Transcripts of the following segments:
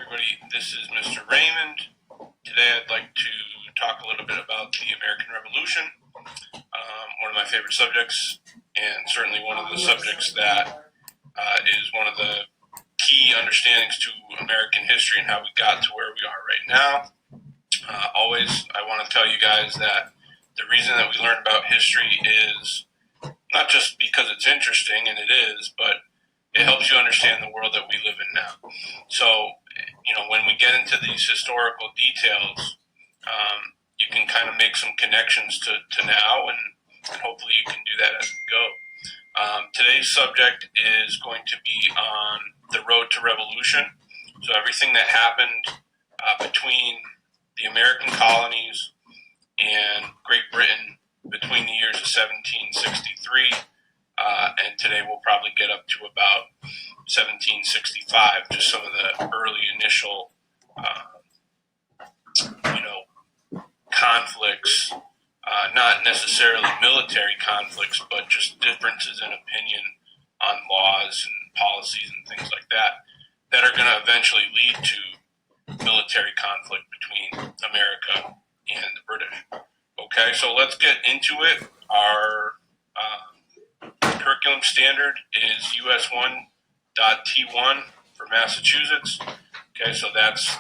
everybody. This is Mr. Raymond. Today I'd like to talk a little bit about the American Revolution, one of my favorite subjects, and certainly one of the subjects that is one of the key understandings to American history and how we got to where we are right now. Always, I want to tell you guys that the reason that we learn about history is not just because it's interesting, and it is, but it helps you understand the world that we live in now. So, when we get into these historical details, you can kind of make some connections to now, and hopefully you can do that as we go. Today's subject is going to be on the road to revolution. So everything that happened between the American colonies and Great Britain between the years of 1763 and today we'll probably get up to about 1765, just some of the early initial, conflicts, not necessarily military conflicts, but just differences in opinion on laws and policies and things like that, that are going to eventually lead to military conflict between America and the British. Okay, so let's get into it. Our curriculum standard is US 1.T1 for Massachusetts. Okay, so that's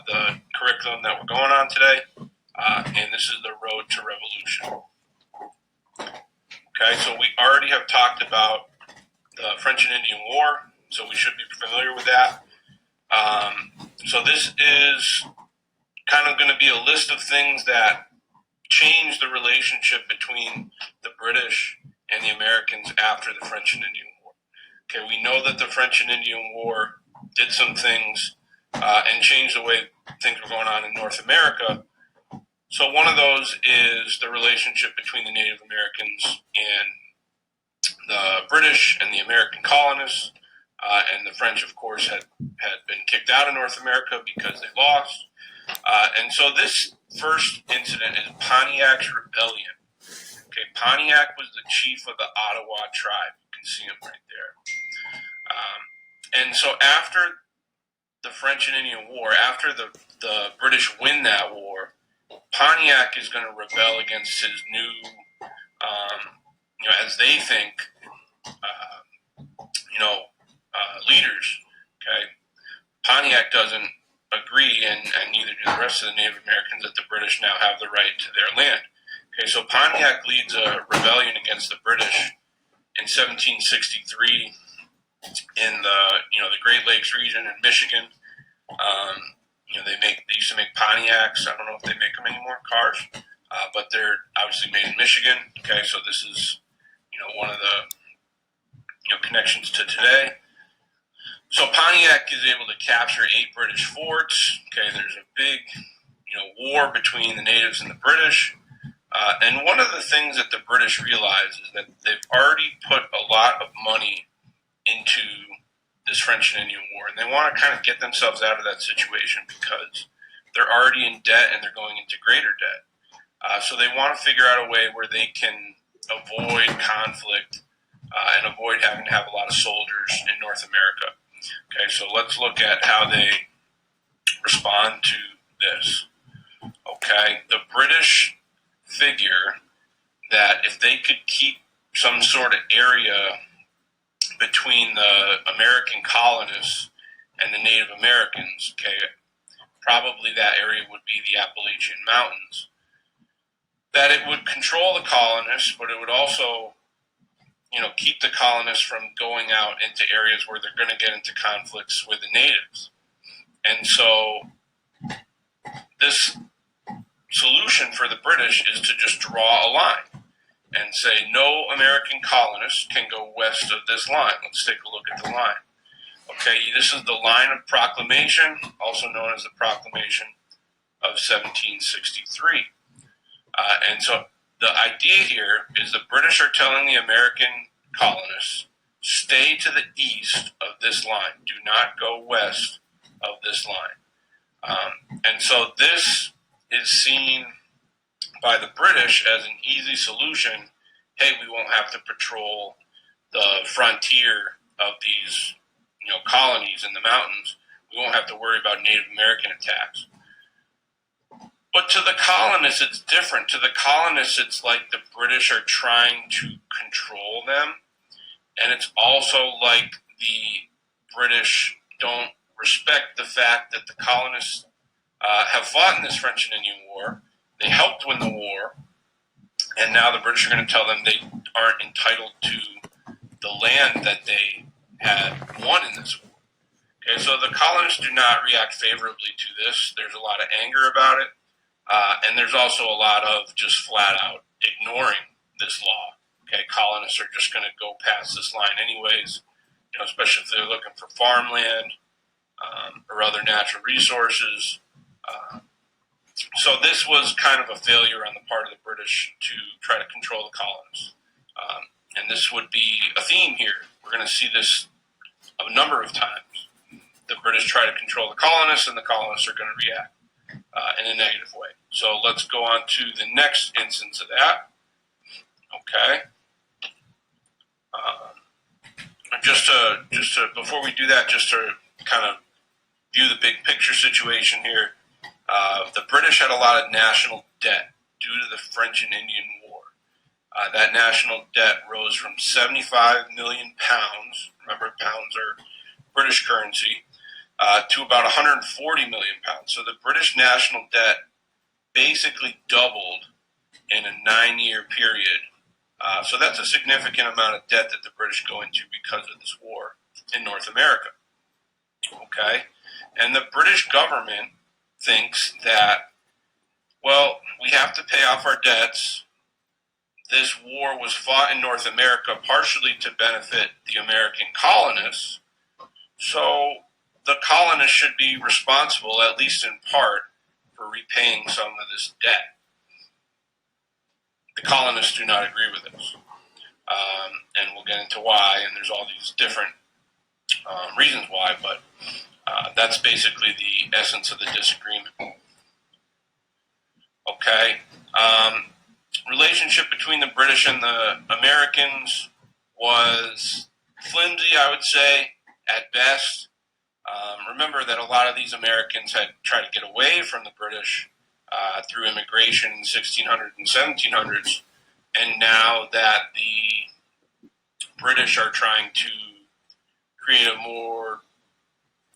the curriculum that we're going on today, and this is the road to revolution. Okay, so we already have talked about the French and Indian War, so we should be familiar with that. So this is kind of going to be a list of things that change the relationship between the British and the Americans after the French and Indian War. Okay, we know that the French and Indian War did some things and changed the way things were going on in North America. So one of those is the relationship between the Native Americans and the British and the American colonists. And the French, of course, had been kicked out of North America because they lost. And so this first incident is Pontiac's Rebellion. Okay, Pontiac was the chief of the Ottawa tribe. You can see him right there. And so after the French and Indian War, after the British win that war, Pontiac is going to rebel against his new, as they think, leaders. Okay, Pontiac doesn't agree, and neither do the rest of the Native Americans, that the British now have the right to their land. Okay, so Pontiac leads a rebellion against the British in 1763 in the Great Lakes region in Michigan. They used to make Pontiacs. I don't know if they make them anymore, cars, but they're obviously made in Michigan. Okay, so this is one of the connections to today. So Pontiac is able to capture 8 British forts. Okay, there's a big war between the natives and the British. And one of the things that the British realize is that they've already put a lot of money into this French and Indian War, and they want to kind of get themselves out of that situation because they're already in debt and they're going into greater debt. So they want to figure out a way where they can avoid conflict and avoid having to have a lot of soldiers in North America. Okay, so let's look at how they respond to this. Okay, the British figure that if they could keep some sort of area between the American colonists and the Native Americans, okay, probably that area would be the Appalachian Mountains, that it would control the colonists, but it would also keep the colonists from going out into areas where they're going to get into conflicts with the natives. And so this solution for the British is to just draw a line and say no American colonists can go west of this line. Let's take a look at the line. Okay, this is the Line of Proclamation, also known as the Proclamation of 1763. And so the idea here is the British are telling the American colonists, stay to the east of this line. Do not go west of this line. And so this is seen by the British as an easy solution. Hey, we won't have to patrol the frontier of these colonies in the mountains. We won't have to worry about Native American attacks. But to the colonists, it's different. To the colonists, it's like the British are trying to control them. And it's also like the British don't respect the fact that the colonists have fought in this French and Indian War. They helped win the war. And now the British are going to tell them they aren't entitled to the land that they had won in this war. Okay, so the colonists do not react favorably to this. There's a lot of anger about it. And there's also a lot of just flat out ignoring this law. Okay, colonists are just going to go past this line anyways, especially if they're looking for farmland or other natural resources. So this was kind of a failure on the part of the British to try to control the colonists. And this would be a theme here. We're going to see this a number of times. The British try to control the colonists, and the colonists are going to react in a negative way. So let's go on to the next instance of that. Okay. Just to before we do that, just to kind of view the big picture situation here, the British had a lot of national debt due to the French and Indian War. That national debt rose from 75 million pounds. Remember, pounds are British currency. To about 140 million pounds. So the British national debt basically doubled in a 9-year period. So that's a significant amount of debt that the British go into because of this war in North America. Okay? And the British government thinks that, well, we have to pay off our debts. This war was fought in North America partially to benefit the American colonists. So the colonists should be responsible, at least in part, for repaying some of this debt. The colonists do not agree with this. And we'll get into why, and there's all these different reasons why, but that's basically the essence of the disagreement. Okay. Relationship between the British and the Americans was flimsy, I would say, at best. Remember that a lot of these Americans had tried to get away from the British through immigration in the 1600s and 1700s, and now that the British are trying to create a more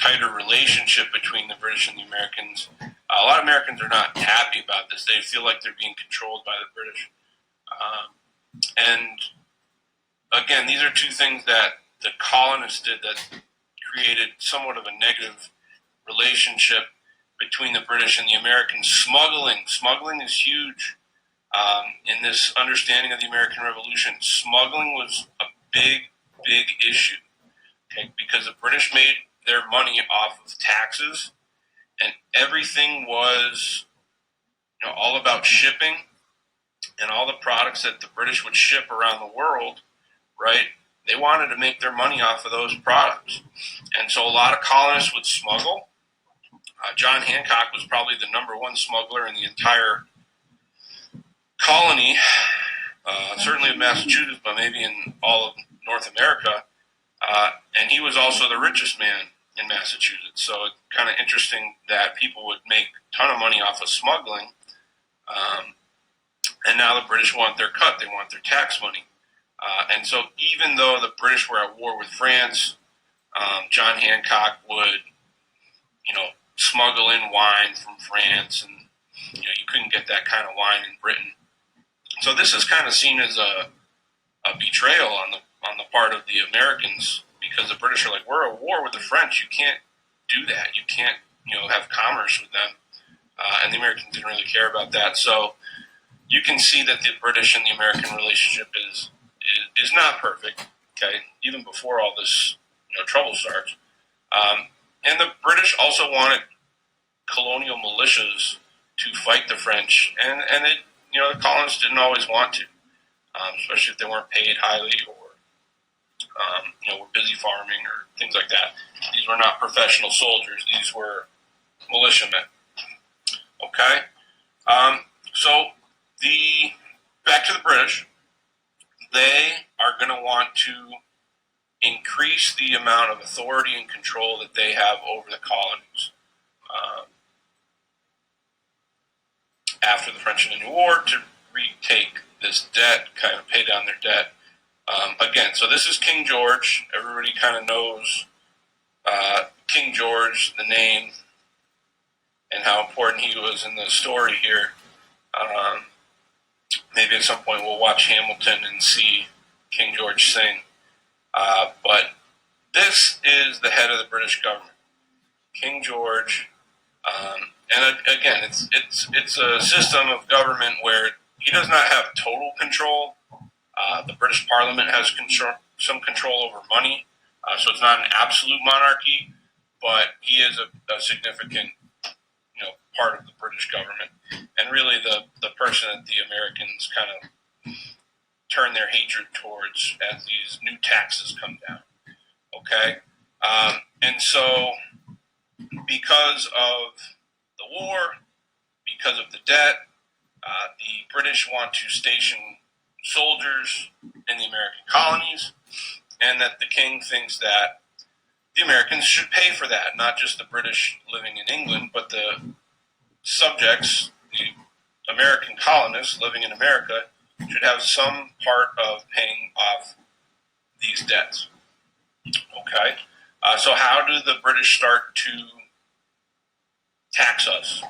tighter relationship between the British and the Americans, a lot of Americans are not happy about this. They feel like they're being controlled by the British. And again, these are two things that the colonists did that created somewhat of a negative relationship between the British and the Americans. Smuggling is huge in this understanding of the American Revolution. Smuggling was a big issue, okay, because the British made their money off of taxes, and everything was all about shipping, and all the products that the British would ship around the world, right? They wanted to make their money off of those products. And so a lot of colonists would smuggle. John Hancock was probably the number one smuggler in the entire colony, certainly of Massachusetts, but maybe in all of North America. And he was also the richest man in Massachusetts. So it's kind of interesting that people would make a ton of money off of smuggling. And now the British want their cut. They want their tax money. And so even though the British were at war with France, John Hancock would, smuggle in wine from France, and you couldn't get that kind of wine in Britain. So this is kind of seen as a betrayal on the part of the Americans, because the British are like, we're at war with the French. You can't do that. You can't have commerce with them. And the Americans didn't really care about that. So you can see that the British and the American relationship is not perfect. Okay, even before all this trouble starts. And the British also wanted colonial militias to fight the French, and they, the colonists didn't always want to, especially if they weren't paid highly or were busy farming or things like that. These were not professional soldiers; these were militiamen. Okay, so back to the British. They are going to want to increase the amount of authority and control that they have over the colonies. After the French and Indian War, to retake this debt, kind of pay down their debt. Again, so this is King George. Everybody kind of knows King George, the name, and how important he was in the story here. Maybe at some point we'll watch Hamilton and see King George sing. But this is the head of the British government, King George. And again, it's a system of government where he does not have total control. The British Parliament has some control over money, so it's not an absolute monarchy, but he is a significant, part of the British government, and really the person that the Americans kind of turn their hatred towards as these new taxes come down. Okay, and so because of the war, because of the debt, the British want to station soldiers in the American colonies, and that the king thinks that the Americans should pay for that, not just the British living in England, but the subjects, the American colonists living in America, should have some part of paying off these debts. Okay, so how do the British start to tax us?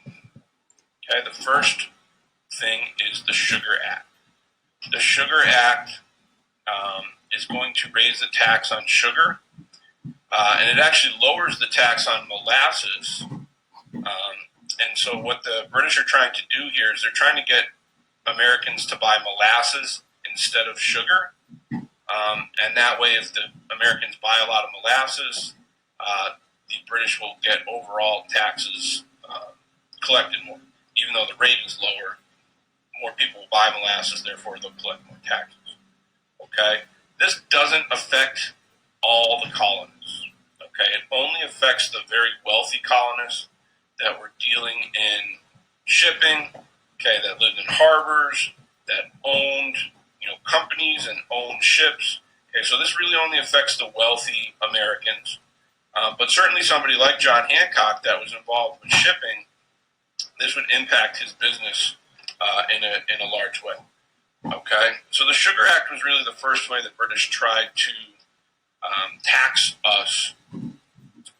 Okay, the first thing is the Sugar Act. The Sugar Act is going to raise the tax on sugar, and it actually lowers the tax on molasses. And so what the British are trying to do here is they're trying to get Americans to buy molasses instead of sugar. And that way, if the Americans buy a lot of molasses, the British will get overall taxes collected more. Even though the rate is lower, more people will buy molasses, therefore they'll collect more taxes. Okay? This doesn't affect all the colonists. Okay? It only affects the very wealthy colonists that were dealing in shipping, okay, that lived in harbors, that owned, companies and owned ships. Okay, so this really only affects the wealthy Americans. But certainly somebody like John Hancock that was involved with shipping, this would impact his business in a large way. Okay, so the Sugar Act was really the first way the British tried to tax us, and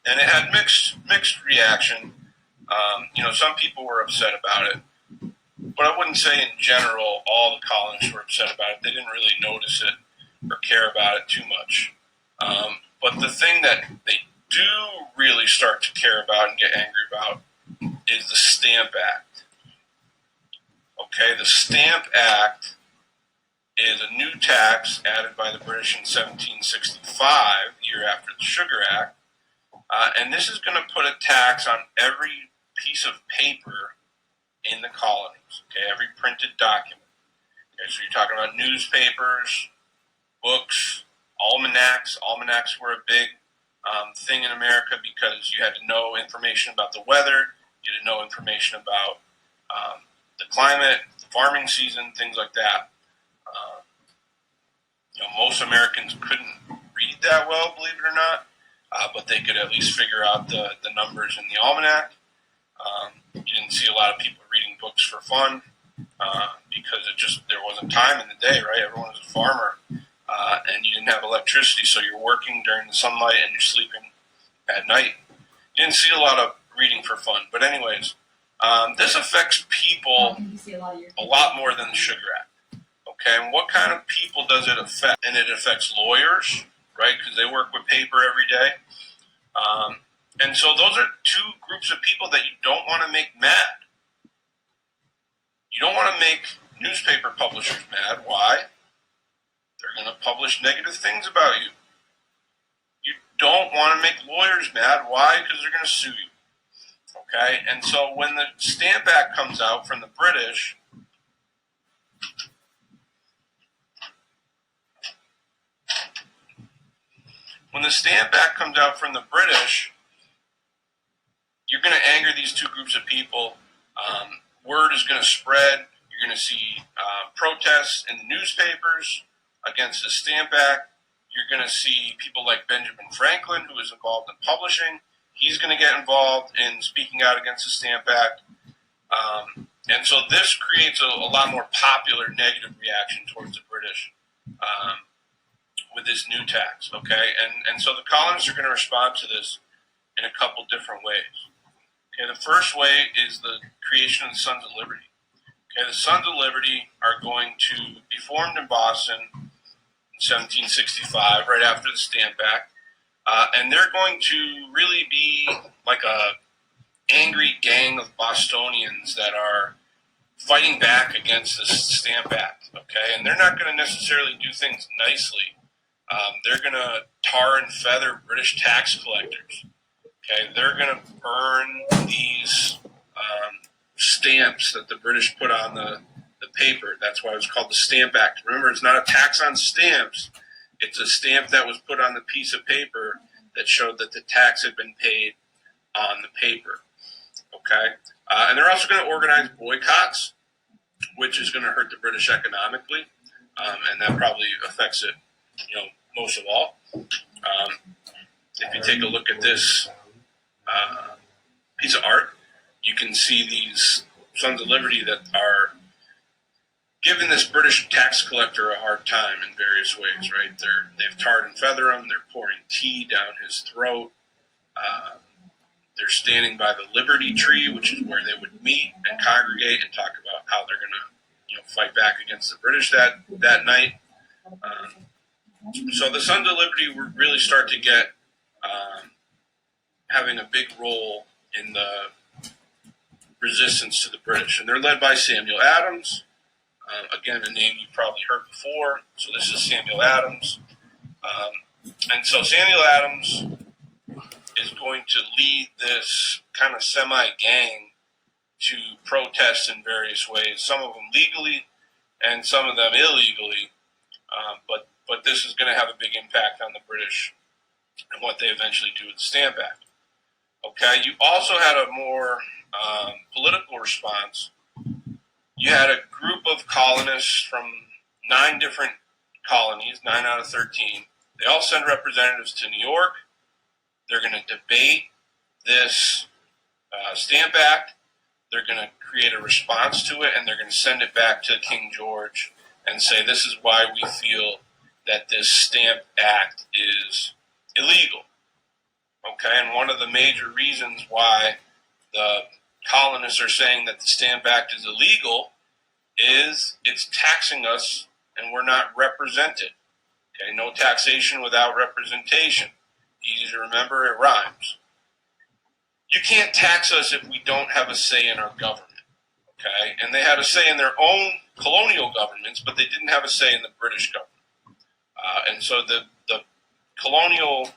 it had mixed reaction. Some people were upset about it, but I wouldn't say in general all the colonists were upset about it. They didn't really notice it or care about it too much. But the thing that they do really start to care about and get angry about is the Stamp Act. Okay, the Stamp Act is a new tax added by the British in 1765, the year after the Sugar Act, and this is going to put a tax on every piece of paper in the colonies, okay, every printed document. Okay, so you're talking about newspapers, books, almanacs. Almanacs were a big thing in America because you had to know information about the weather, you had to know information about the climate, the farming season, things like that. Most Americans couldn't read that well, believe it or not, but they could at least figure out the numbers in the almanac. You didn't see a lot of people reading books for fun because there wasn't time in the day, right? Everyone was a farmer, and you didn't have electricity, so you're working during the sunlight and you're sleeping at night. You didn't see a lot of reading for fun. But anyways, this affects people a lot more than the Sugar Act. Okay, and what kind of people does it affect? And it affects lawyers, right, because they work with paper every day. And so those are two groups of people that you don't want to make mad. You don't want to make newspaper publishers mad. Why? They're going to publish negative things about you. You don't want to make lawyers mad. Why? Because they're going to sue you. Okay? And so when the Stamp Act comes out from the British, you're going to anger these two groups of people. Word is going to spread. You're going to see protests in the newspapers against the Stamp Act. You're going to see people like Benjamin Franklin, who is involved in publishing. He's going to get involved in speaking out against the Stamp Act. And so this creates a lot more popular negative reaction towards the British with this new tax, okay? And so the colonists are going to respond to this in a couple different ways. Okay, the first way is the creation of the Sons of Liberty. Okay, the Sons of Liberty are going to be formed in Boston in 1765, right after the Stamp Act, and they're going to really be like a angry gang of Bostonians that are fighting back against the Stamp Act, okay? And they're not going to necessarily do things nicely. They're going to tar and feather British tax collectors, okay? They're going to burn these stamps that the British put on the paper. That's why it was called the Stamp Act. Remember, it's not a tax on stamps. It's a stamp that was put on the piece of paper that showed that the tax had been paid on the paper, okay? And they're also going to organize boycotts, which is going to hurt the British economically, and that probably affects it, most of all. If you take a look at this piece of art, you can see these Sons of Liberty that are giving this British tax collector a hard time in various ways, right? They've tarred and feathered him. They're pouring tea down his throat. They're standing by the Liberty Tree, which is where they would meet and congregate and talk about how they're going to, fight back against the British that night. So the Sons of Liberty would really start to get having a big role in the resistance to the British, and they're led by Samuel Adams. Again, a name you've probably heard before. So this is Samuel Adams, and so Samuel Adams is going to lead this kind of semi-gang to protest in various ways, some of them legally and some of them illegally, but this is going to have a big impact on the British and what they eventually do with the Stamp Act. Okay, you also had a more political response. You had a group of colonists from 9 different colonies, 9 out of 13. They all send representatives to New York. They're going to debate this Stamp Act. They're going to create a response to it, and they're going to send it back to King George and say, this is why we feel that this Stamp Act is illegal. Okay, and one of the major reasons why the colonists are saying that the Stamp Act is illegal is it's taxing us and we're not represented. Okay, no taxation without representation. Easy to remember, it rhymes. You can't tax us if we don't have a say in our government. Okay, and they had a say in their own colonial governments, but they didn't have a say in the British government. And so the colonial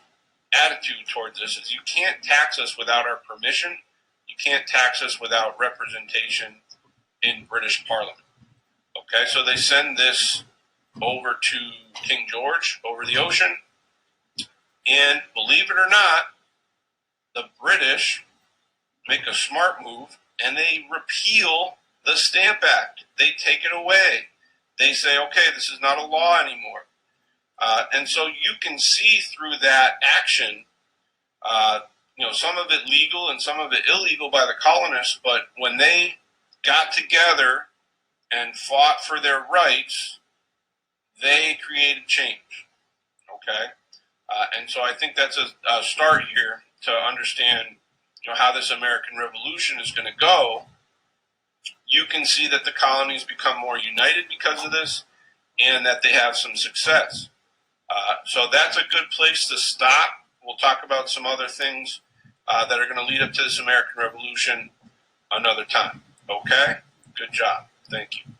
attitude towards this is you can't tax us without our permission. You can't tax us without representation in British Parliament. Okay, so they send this over to King George over the ocean. And believe it or not, the British make a smart move and they repeal the Stamp Act. They take it away. They say, okay, this is not a law anymore. And so you can see through that action, some of it legal and some of it illegal by the colonists, but when they got together and fought for their rights, they created change. Okay? And so I think that's a start here to understand how this American Revolution is going to go. You can see that the colonies become more united because of this and that they have some success. So that's a good place to stop. We'll talk about some other things that are going to lead up to this American Revolution another time. Okay? Good job. Thank you.